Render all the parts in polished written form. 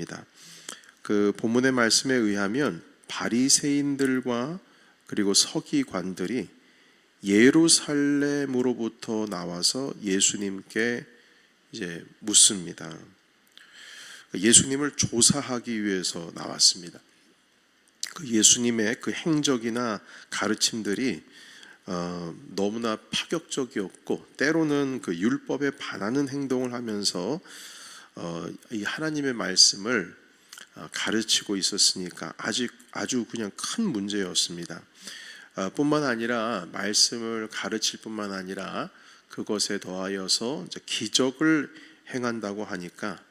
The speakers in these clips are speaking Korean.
합니다. 그 본문의 말씀에 의하면 바리새인들과 그리고 서기관들이 예루살렘으로부터 나와서 예수님께 이제 묻습니다. 예수님을 조사하기 위해서 나왔습니다. 그 예수님의 그 행적이나 가르침들이 너무나 파격적이었고 때로는 그 율법에 반하는 행동을 하면서 이 하나님의 말씀을 가르치고 있었으니까 아주 그냥 큰 문제였습니다. 뿐만 아니라 말씀을 가르칠 뿐만 아니라 그것에 더하여서 기적을 행한다고 하니까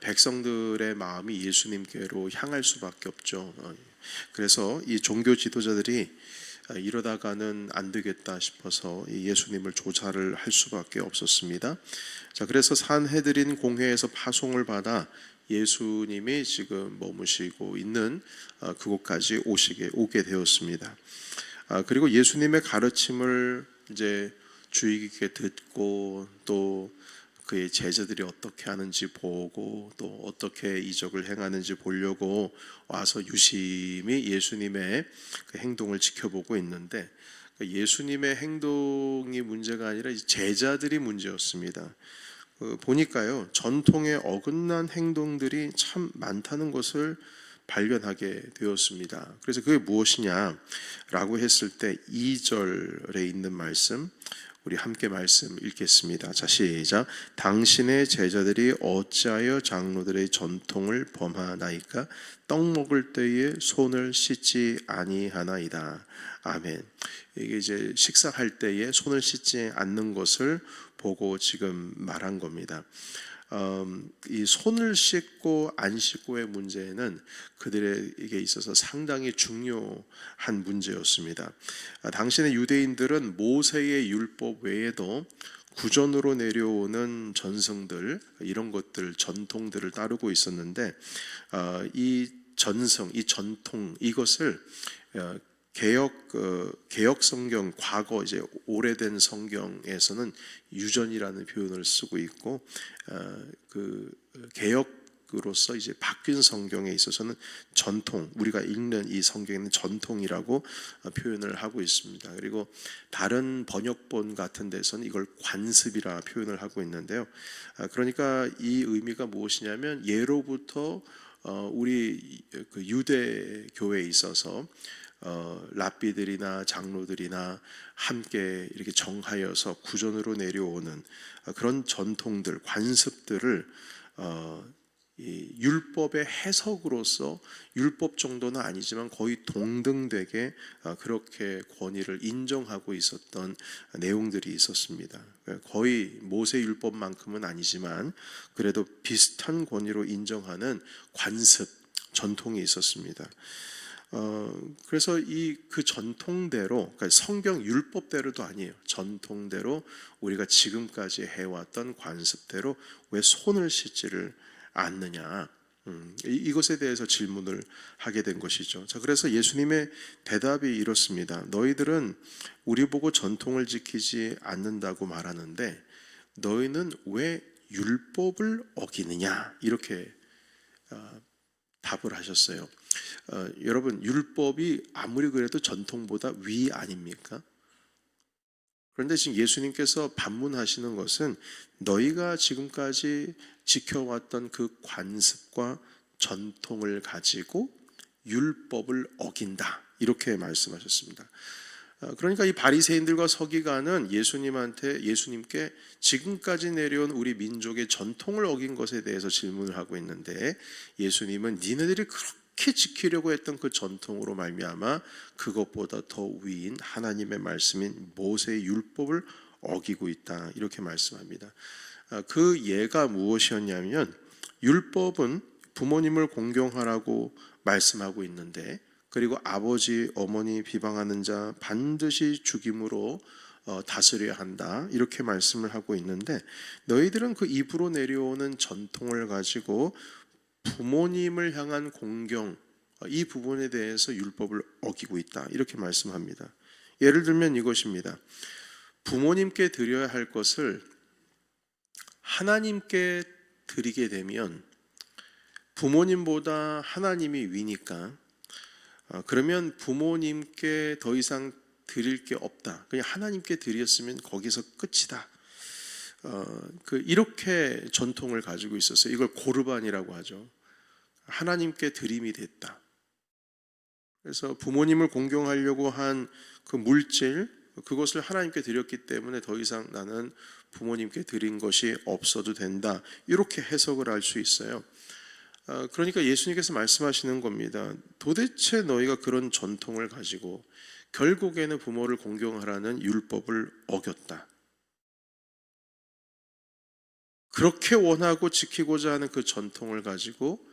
백성들의 마음이 예수님께로 향할 수밖에 없죠. 그래서 이 종교 지도자들이 이러다가는 안 되겠다 싶어서 예수님을 조사를 할 수밖에 없었습니다. 자, 그래서 산헤드린 공회에서 파송을 받아 예수님이 지금 머무시고 있는 그곳까지 오게 되었습니다. 그리고 예수님의 가르침을 이제 주의 깊게 듣고 또 그의 제자들이 어떻게 하는지 보고 또 어떻게 이적을 행하는지 보려고 와서 유심히 예수님의 그 행동을 지켜보고 있는데 예수님의 행동이 문제가 아니라 제자들이 문제였습니다. 보니까요, 전통에 어긋난 행동들이 참 많다는 것을 발견하게 되었습니다. 그래서 그게 무엇이냐라고 했을 때 2절에 있는 말씀, 우리 함께 말씀 읽겠습니다. 자, 시작. 당신의 제자들이 어찌하여 장로들의 전통을 범하나이까? 떡 먹을 때에 손을 씻지 아니하나이다. 아멘. 이게 이제 식사할 때에 손을 씻지 않는 것을 보고 지금 말한 겁니다. 이 손을 씻고 안 씻고의 문제는 그들에게 있어서 상당히 중요한 문제였습니다. 당신의 유대인들은 모세의 율법 외에도 구전으로 내려오는 전승들, 이런 것들, 전통들을 따르고 있었는데 이 전승, 이 전통, 이것을 개역 성경, 과거 이제 오래된 성경에서는 유전이라는 표현을 쓰고 있고 그 개역으로서 이제 바뀐 성경에 있어서는 전통, 우리가 읽는 이 성경에는 전통이라고 표현을 하고 있습니다. 그리고 다른 번역본 같은 데서는 이걸 관습이라 표현을 하고 있는데요. 그러니까 이 의미가 무엇이냐면 예로부터 우리 그 유대 교회에 있어서 랍비들이나 장로들이나 함께 이렇게 정하여서 구전으로 내려오는 그런 전통들, 관습들을 이 율법의 해석으로서 율법 정도는 아니지만 거의 동등되게 그렇게 권위를 인정하고 있었던 내용들이 있었습니다. 거의 모세 율법만큼은 아니지만 그래도 비슷한 권위로 인정하는 관습, 전통이 있었습니다. 그래서 그 전통대로, 그러니까 성경 율법대로도 아니에요. 전통대로 우리가 지금까지 해왔던 관습대로 왜 손을 씻지를 않느냐, 이것에 대해서 질문을 하게 된 것이죠. 자, 그래서 예수님의 대답이 이렇습니다. 너희들은 우리 보고 전통을 지키지 않는다고 말하는데 너희는 왜 율법을 어기느냐, 이렇게 답을 하셨어요. 여러분, 율법이 아무리 그래도 전통보다 위 아닙니까? 그런데 지금 예수님께서 반문하시는 것은 너희가 지금까지 지켜왔던 그 관습과 전통을 가지고 율법을 어긴다, 이렇게 말씀하셨습니다. 그러니까 이 바리새인들과 서기관은 예수님께 지금까지 내려온 우리 민족의 전통을 어긴 것에 대해서 질문을 하고 있는데 예수님은 니네들이 그렇게 지키려고 했던 그 전통으로 말미암아 그것보다 더 위인 하나님의 말씀인 모세의 율법을 어기고 있다, 이렇게 말씀합니다. 그 예가 무엇이었냐면 율법은 부모님을 공경하라고 말씀하고 있는데 그리고 아버지, 어머니 비방하는 자 반드시 죽임으로 다스려야 한다, 이렇게 말씀을 하고 있는데 너희들은 그 입으로 내려오는 전통을 가지고 부모님을 향한 공경, 이 부분에 대해서 율법을 어기고 있다, 이렇게 말씀합니다. 예를 들면 이것입니다. 부모님께 드려야 할 것을 하나님께 드리게 되면 부모님보다 하나님이 위니까 그러면 부모님께 더 이상 드릴 게 없다. 그냥 하나님께 드렸으면 거기서 끝이다. 이렇게 전통을 가지고 있었어요. 이걸 고르반이라고 하죠. 하나님께 드림이 됐다. 그래서 부모님을 공경하려고 한 그 물질, 그것을 하나님께 드렸기 때문에 더 이상 나는 부모님께 드린 것이 없어도 된다. 이렇게 해석을 할 수 있어요. 그러니까 예수님께서 말씀하시는 겁니다. 도대체 너희가 그런 전통을 가지고 결국에는 부모를 공경하라는 율법을 어겼다. 그렇게 원하고 지키고자 하는 그 전통을 가지고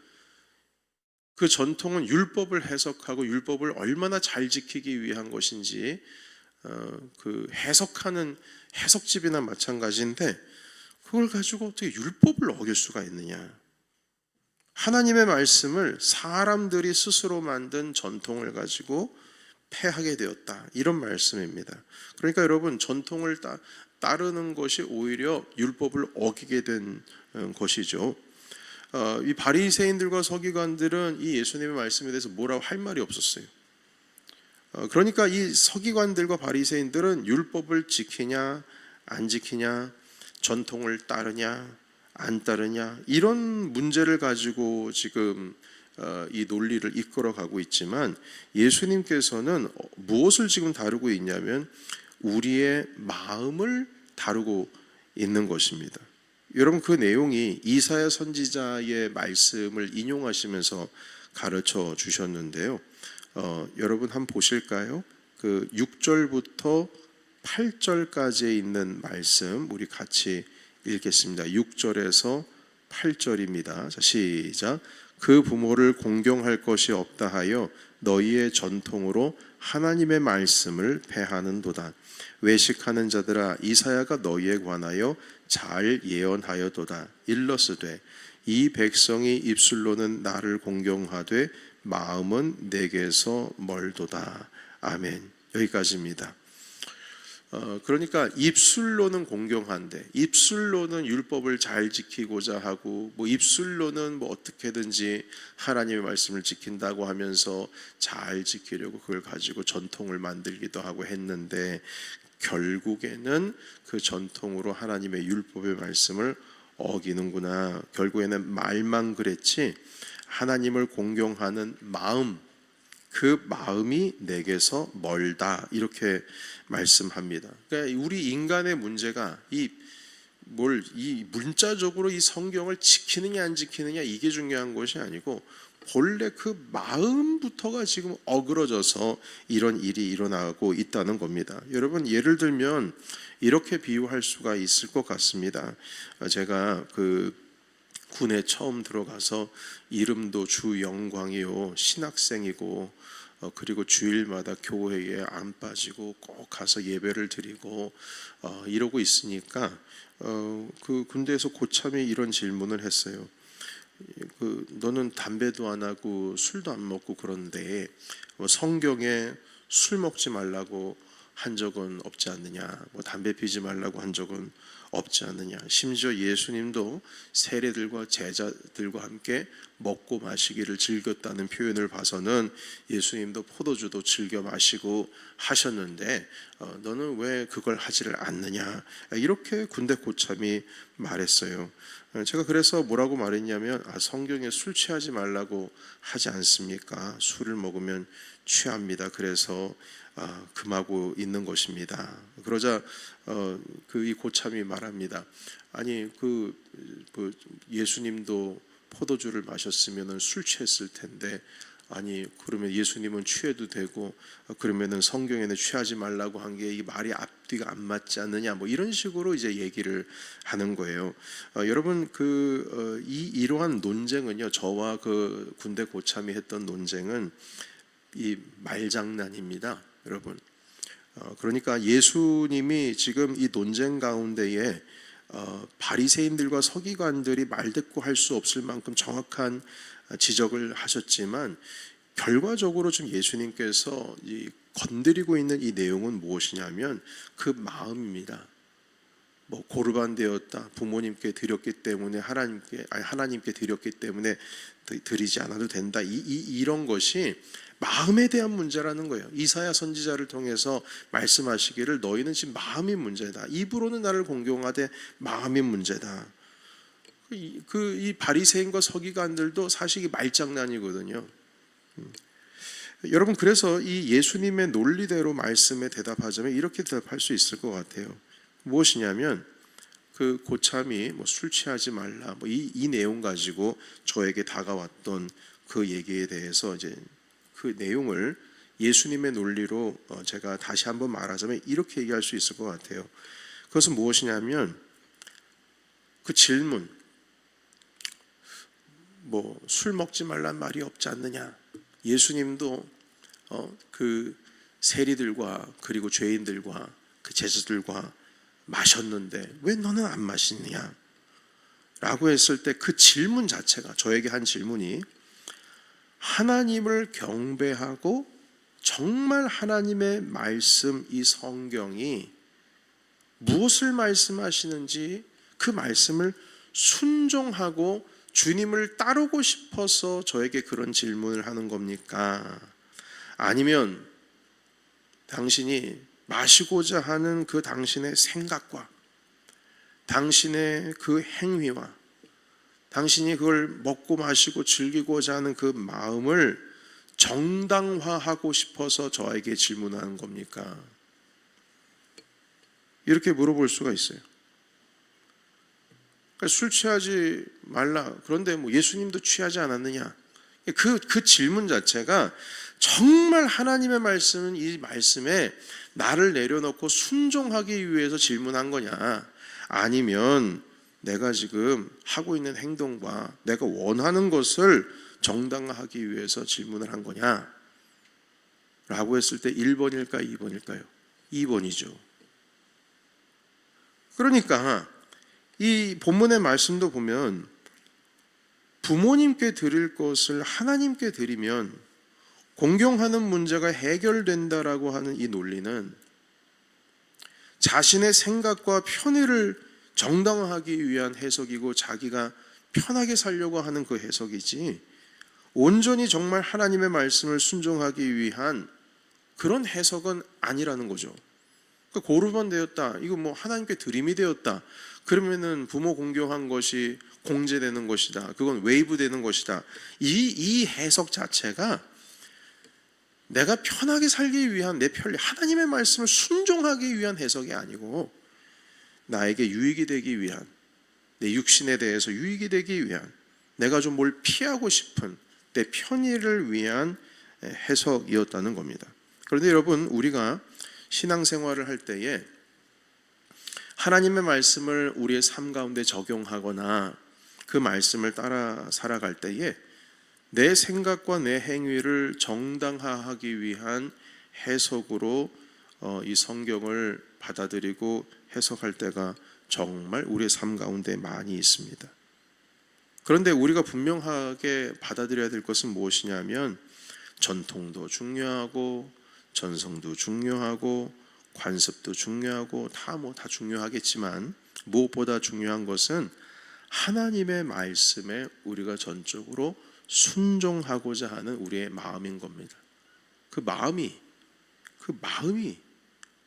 그 전통은 율법을 해석하고 율법을 얼마나 잘 지키기 위한 것인지 그 해석하는 해석집이나 마찬가지인데 그걸 가지고 어떻게 율법을 어길 수가 있느냐. 하나님의 말씀을 사람들이 스스로 만든 전통을 가지고 폐하게 되었다. 이런 말씀입니다. 그러니까 여러분 전통을 따르는 것이 오히려 율법을 어기게 된 것이죠. 이 바리새인들과 서기관들은 이 예수님의 말씀에 대해서 뭐라고 할 말이 없었어요. 그러니까 이 서기관들과 바리새인들은 율법을 지키냐 안 지키냐, 전통을 따르냐 안 따르냐, 이런 문제를 가지고 지금 이 논리를 이끌어가고 있지만 예수님께서는 무엇을 지금 다루고 있냐면 우리의 마음을 다루고 있는 것입니다. 여러분 그 내용이 이사야 선지자의 말씀을 인용하시면서 가르쳐 주셨는데요. 여러분 한번 보실까요? 그 6절부터 8절까지에 있는 말씀 우리 같이 읽겠습니다. 6절에서 8절입니다. 자, 시작. 그 부모를 공경할 것이 없다 하여 너희의 전통으로 하나님의 말씀을 폐하는도다. 외식하는 자들아, 이사야가 너희에 관하여 잘 예언하여도다. 일러스되 이 백성이 입술로는 나를 공경하되 마음은 내게서 멀도다. 아멘. 여기까지입니다. 그러니까 입술로는 공경한데, 입술로는 율법을 잘 지키고자 하고, 입술로는 어떻게든지 하나님의 말씀을 지킨다고 하면서 잘 지키려고 그걸 가지고 전통을 만들기도 하고 했는데, 결국에는 그 전통으로 하나님의 율법의 말씀을 어기는구나. 결국에는 말만 그랬지 하나님을 공경하는 마음, 그 마음이 내게서 멀다, 이렇게 말씀합니다. 그러니까 우리 인간의 문제가 이 문자적으로 이 성경을 지키느냐 안 지키느냐 이게 중요한 것이 아니고 본래 그 마음부터가 지금 어그러져서 이런 일이 일어나고 있다는 겁니다. 여러분 예를 들면 이렇게 비유할 수가 있을 것 같습니다. 제가 그 군에 처음 들어가서 이름도 주영광이요, 신학생이고 그리고 주일마다 교회에 안 빠지고 꼭 가서 예배를 드리고 이러고 있으니까 그 군대에서 고참이 이런 질문을 했어요. 너는 담배도 안 하고 술도 안 먹고 그런데 성경에 술 먹지 말라고 한 적은 없지 않느냐, 담배 피지 말라고 한 적은 없지 않느냐. 심지어 예수님도 세례들과 제자들과 함께 먹고 마시기를 즐겼다는 표현을 봐서는 예수님도 포도주도 즐겨 마시고 하셨는데 너는 왜 그걸 하지를 않느냐, 이렇게 군대 고참이 말했어요. 제가 그래서 뭐라고 말했냐면 성경에 술 취하지 말라고 하지 않습니까? 술을 먹으면 취합니다. 그래서 금하고 있는 것입니다. 그러자 이 고참이 말합니다. 아니 예수님도 포도주를 마셨으면 술 취했을 텐데, 아니 그러면 예수님은 취해도 되고 그러면은 성경에는 취하지 말라고 한 게 이 말이 앞뒤가 안 맞지 않느냐, 이런 식으로 이제 얘기를 하는 거예요. 여러분 이러한 논쟁은요, 저와 그 군대 고참이 했던 논쟁은 이 말장난입니다, 여러분. 그러니까 예수님이 지금 이 논쟁 가운데에 바리새인들과 서기관들이 말대꾸 할 수 없을 만큼 정확한 지적을 하셨지만 결과적으로 좀 예수님께서 건드리고 있는 이 내용은 무엇이냐면 그 마음입니다. 뭐 고르반 되었다, 부모님께 드렸기 때문에 하나님께 드렸기 때문에 드리지 않아도 된다. 이런 것이 마음에 대한 문제라는 거예요. 이사야 선지자를 통해서 말씀하시기를 너희는 지금 마음이 문제다. 입으로는 나를 공경하되 마음이 문제다. 이 바리새인과 서기관들도 사실 이 말장난이거든요. 여러분, 그래서 이 예수님의 논리대로 말씀에 대답하자면 이렇게 대답할 수 있을 것 같아요. 무엇이냐면 그 고참이 뭐 술 취하지 말라, 뭐 이 내용 가지고 저에게 다가왔던 그 얘기에 대해서 이제 그 내용을 예수님의 논리로 제가 다시 한번 말하자면 이렇게 얘기할 수 있을 것 같아요. 그것은 무엇이냐면 그 질문, 뭐 술 먹지 말란 말이 없지 않느냐. 예수님도 그 세리들과 그리고 죄인들과 그 제자들과 마셨는데 왜 너는 안 마시느냐 라고 했을 때 그 질문 자체가, 저에게 한 질문이 하나님을 경배하고 정말 하나님의 말씀, 이 성경이 무엇을 말씀하시는지 그 말씀을 순종하고 주님을 따르고 싶어서 저에게 그런 질문을 하는 겁니까? 아니면 당신이 마시고자 하는 그 당신의 생각과 당신의 그 행위와 당신이 그걸 먹고 마시고 즐기고자 하는 그 마음을 정당화하고 싶어서 저에게 질문하는 겁니까? 이렇게 물어볼 수가 있어요. 그러니까 술 취하지 말라. 그런데 뭐 예수님도 취하지 않았느냐? 그 질문 자체가 정말 하나님의 말씀은 이 말씀에 나를 내려놓고 순종하기 위해서 질문한 거냐? 아니면 내가 지금 하고 있는 행동과 내가 원하는 것을 정당화하기 위해서 질문을 한 거냐? 라고 했을 때 1번일까 2번일까요? 2번이죠. 그러니까 이 본문의 말씀도 보면 부모님께 드릴 것을 하나님께 드리면 공경하는 문제가 해결된다라고 하는 이 논리는 자신의 생각과 편의를 정당화하기 위한 해석이고 자기가 편하게 살려고 하는 그 해석이지 온전히 정말 하나님의 말씀을 순종하기 위한 그런 해석은 아니라는 거죠. 그러니까 고르반 되었다, 이거 뭐 하나님께 드림이 되었다, 그러면은 부모 공경한 것이 공제되는 것이다, 그건 웨이브되는 것이다, 이 해석 자체가 내가 편하게 살기 위한 내 편리, 하나님의 말씀을 순종하기 위한 해석이 아니고 나에게 유익이 되기 위한, 내 육신에 대해서 유익이 되기 위한, 내가 좀 뭘 피하고 싶은 내 편의를 위한 해석이었다는 겁니다. 그런데 여러분, 우리가 신앙생활을 할 때에 하나님의 말씀을 우리의 삶 가운데 적용하거나 그 말씀을 따라 살아갈 때에 내 생각과 내 행위를 정당화하기 위한 해석으로 이 성경을 받아들이고 해석할 때가 정말 우리의 삶 가운데 많이 있습니다. 그런데 우리가 분명하게 받아들여야 될 것은 무엇이냐면 전통도 중요하고 전성도 중요하고 관습도 중요하고 다 중요하겠지만 무엇보다 중요한 것은 하나님의 말씀에 우리가 전적으로 순종하고자 하는 우리의 마음인 겁니다. 그 마음이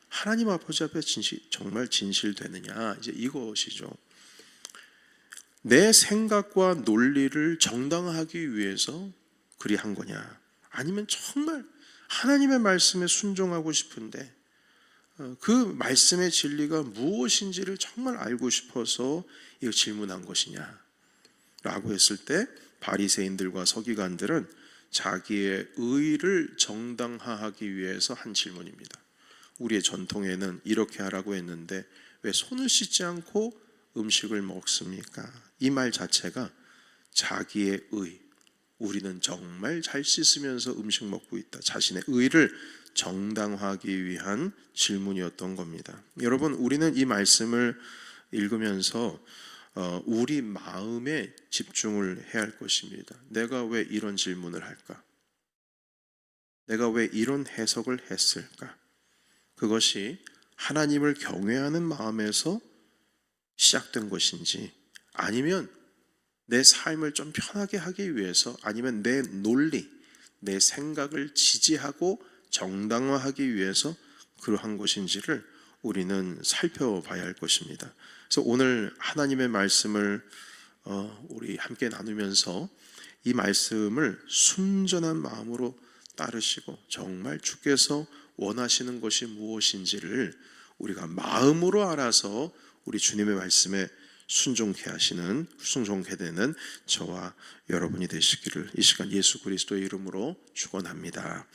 하나님 아버지 앞에 정말 진실되느냐, 이제 이것이죠. 내 생각과 논리를 정당화하기 위해서 그리한 거냐, 아니면 정말 하나님의 말씀에 순종하고 싶은데 그 말씀의 진리가 무엇인지를 정말 알고 싶어서 이거 질문한 것이냐 라고 했을 때 바리새인들과 서기관들은 자기의 의를 정당화하기 위해서 한 질문입니다. 우리의 전통에는 이렇게 하라고 했는데 왜 손을 씻지 않고 음식을 먹습니까? 이 말 자체가 자기의 의, 우리는 정말 잘 씻으면서 음식 먹고 있다, 자신의 의를 정당화하기 위한 질문이었던 겁니다. 여러분, 우리는 이 말씀을 읽으면서 우리 마음에 집중을 해야 할 것입니다. 내가 왜 이런 질문을 할까? 내가 왜 이런 해석을 했을까? 그것이 하나님을 경외하는 마음에서 시작된 것인지, 아니면 내 삶을 좀 편하게 하기 위해서, 아니면 내 논리, 내 생각을 지지하고 정당화하기 위해서 그러한 것인지를 우리는 살펴봐야 할 것입니다. 그래서 오늘 하나님의 말씀을 우리 함께 나누면서 이 말씀을 순전한 마음으로 따르시고 정말 주께서 원하시는 것이 무엇인지를 우리가 마음으로 알아서 우리 주님의 말씀에 순종케 되는 저와 여러분이 되시기를 이 시간 예수 그리스도의 이름으로 축원합니다.